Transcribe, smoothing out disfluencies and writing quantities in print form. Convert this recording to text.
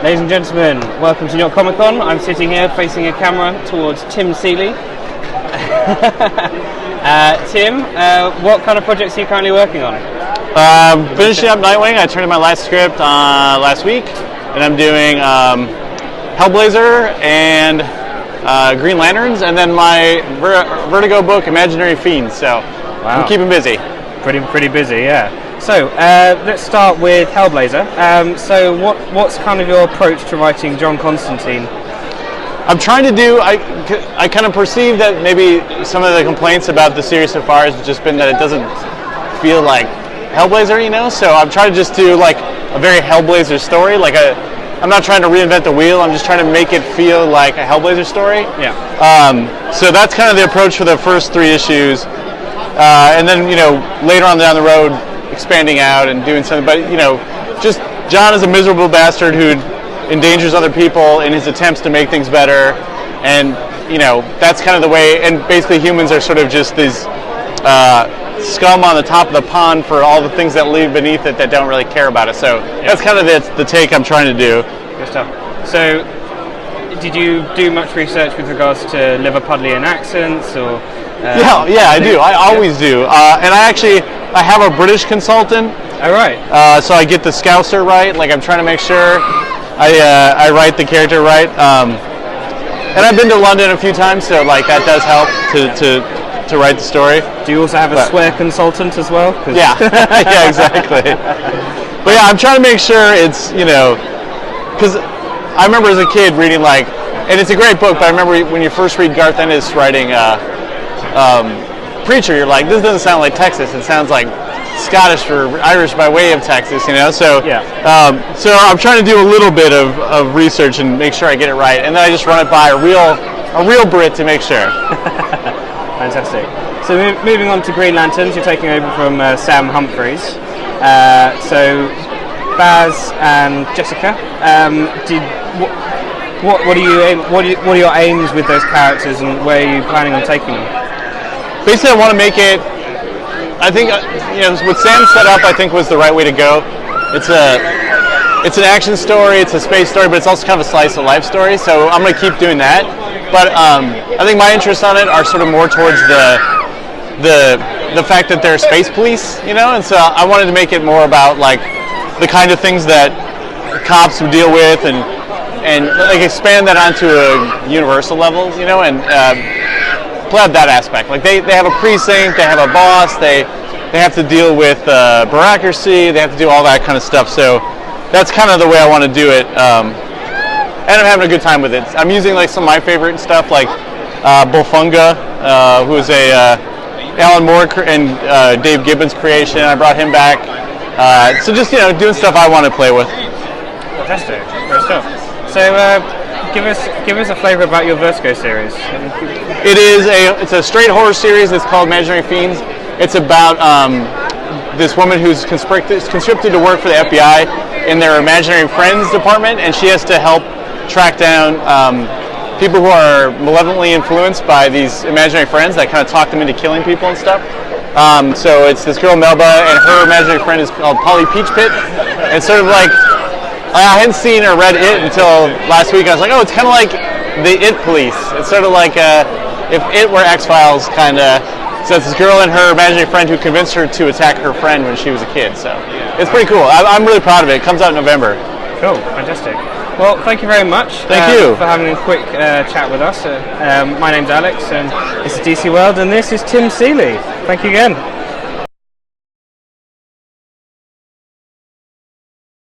Ladies and gentlemen, welcome to New York Comic Con. I'm sitting here facing a camera towards Tim Seeley. Tim, what kind of projects are you currently working on? Finishing up Knightwing. I turned in my last script last week, and I'm doing Hellblazer and Green Lanterns, and then my Vertigo book, Imaginary Fiends. So wow. I'm keeping busy. Pretty busy, yeah. So let's start with Hellblazer. So what's kind of your approach to writing John Constantine? I'm trying to do. I kind of perceive that maybe some of the complaints about the series so far has just been that it doesn't feel like Hellblazer, you know. So I'm trying to just do like a very Hellblazer story. I'm not trying to reinvent the wheel. I'm just trying to make it feel like a Hellblazer story. Yeah. So that's kind of the approach for the first 3 issues, and then later on down the road, expanding out and doing something. But just John is a miserable bastard who endangers other people in his attempts to make things better, and that's kind of the way. And basically, humans are sort of just these scum on the top of the pond for all the things that live beneath it that don't really care about it. So that's kind of the take I'm trying to do. Good stuff. So, did you do much research with regards to Liverpudlian accents, or? Yeah, I do. I always do. And I have a British consultant. Oh, right. So I get the Scouser right. Like, I'm trying to make sure I write the character right. And I've been to London a few times, so like that does help to write the story. Do you also have a swear consultant as well? Yeah, yeah, exactly. But yeah, I'm trying to make sure it's because I remember as a kid reading and it's a great book, but I remember when you first read Garth Ennis writing Preacher, you're like, this doesn't sound like Texas. It sounds like Scottish or Irish by way of Texas, So yeah. So I'm trying to do a little bit of research and make sure I get it right, and then I just run it by a real Brit to make sure. Fantastic. So moving on to Green Lanterns, you're taking over from Sam Humphries. So Baz and Jessica, what are your aims with those characters, and where are you planning on taking them? Basically, I want to make it. I think what Sam set up, I think, was the right way to go. It's an action story, it's a space story, but it's also kind of a slice of life story. So I'm going to keep doing that. But I think my interests on it are sort of more towards the fact that they're space police, And so I wanted to make it more about the kind of things that cops would deal with, and expand that onto a universal level, and play out that aspect. They have a precinct, they have a boss, they have to deal with bureaucracy, they have to do all that kind of stuff. So that's kind of the way I want to do it, and I'm having a good time with it. I'm using some of my favorite stuff, like Bullfunga, who is a Alan Moore and Dave Gibbons creation. I brought him back. So just doing stuff I want to play with. Fantastic, great stuff. So give us a flavor about your Vertigo series. It's a straight horror series. It's called Imaginary Fiends. It's about this woman who's conscripted to work for the FBI in their Imaginary Friends department, and she has to help track down people who are malevolently influenced by these imaginary friends that kind of talk them into killing people and stuff. So it's this girl Melba, and her imaginary friend is called Polly Peachpit. And sort of I hadn't seen or read It until last week. I was like, oh, it's kind of like the It Police. It's sort of like if It were X-Files, kind of. So it's this girl and her imaginary friend who convinced her to attack her friend when she was a kid. So it's pretty cool. I'm really proud of it. It comes out in November. Cool, fantastic. Well, thank you very much. Thank you for having a quick chat with us. My name's Alex, and this is DC World, and this is Tim Seeley. Thank you again.